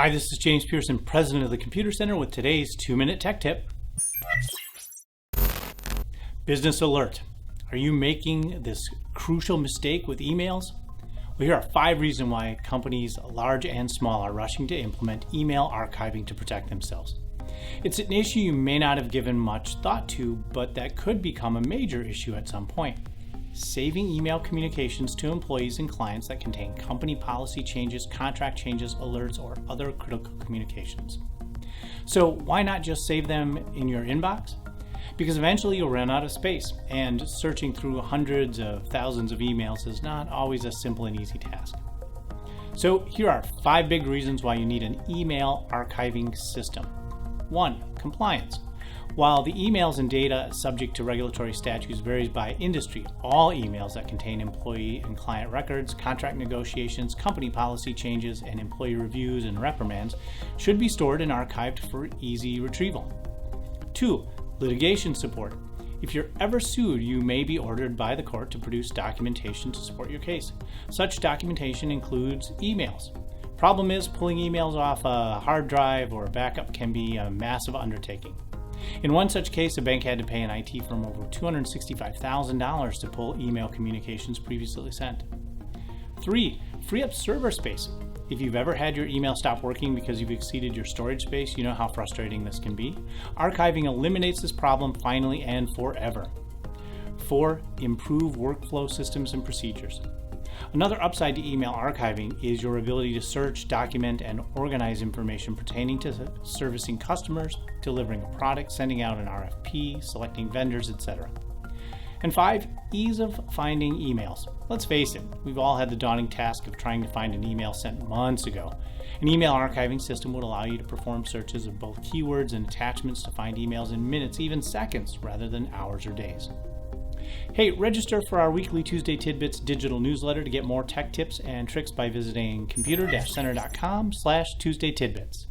Hi, this is James Pearson, president of the Computer Center, with today's 2-Minute Tech Tip. Business alert. Are you making this crucial mistake with emails? Well, here are 5 reasons why companies, large and small, are rushing to implement email archiving to protect themselves. It's an issue you may not have given much thought to, but that could become a major issue at some point. Saving email communications to employees and clients that contain company policy changes, contract changes, alerts, or other critical communications. So why not just save them in your inbox? Because eventually you'll run out of space, and searching through hundreds of thousands of emails is not always a simple and easy task. So here are 5 big reasons why you need an email archiving system. 1. Compliance. While the emails and data subject to regulatory statutes varies by industry, all emails that contain employee and client records, contract negotiations, company policy changes, and employee reviews and reprimands should be stored and archived for easy retrieval. 2. Litigation support. If you're ever sued, you may be ordered by the court to produce documentation to support your case. Such documentation includes emails. Problem is, pulling emails off a hard drive or a backup can be a massive undertaking. In one such case, a bank had to pay an IT firm over $265,000 to pull email communications previously sent. 3. Free up server space. If you've ever had your email stop working because you've exceeded your storage space, you know how frustrating this can be. Archiving eliminates this problem finally and forever. 4. Improve workflow systems and procedures. Another upside to email archiving is your ability to search, document, and organize information pertaining to servicing customers, delivering a product, sending out an RFP, selecting vendors, etc. And 5, ease of finding emails. Let's face it, we've all had the daunting task of trying to find an email sent months ago. An email archiving system would allow you to perform searches of both keywords and attachments to find emails in minutes, even seconds, rather than hours or days. Hey, register for our weekly Tuesday Tidbits digital newsletter to get more tech tips and tricks by visiting computer-center.com/Tuesday Tidbits.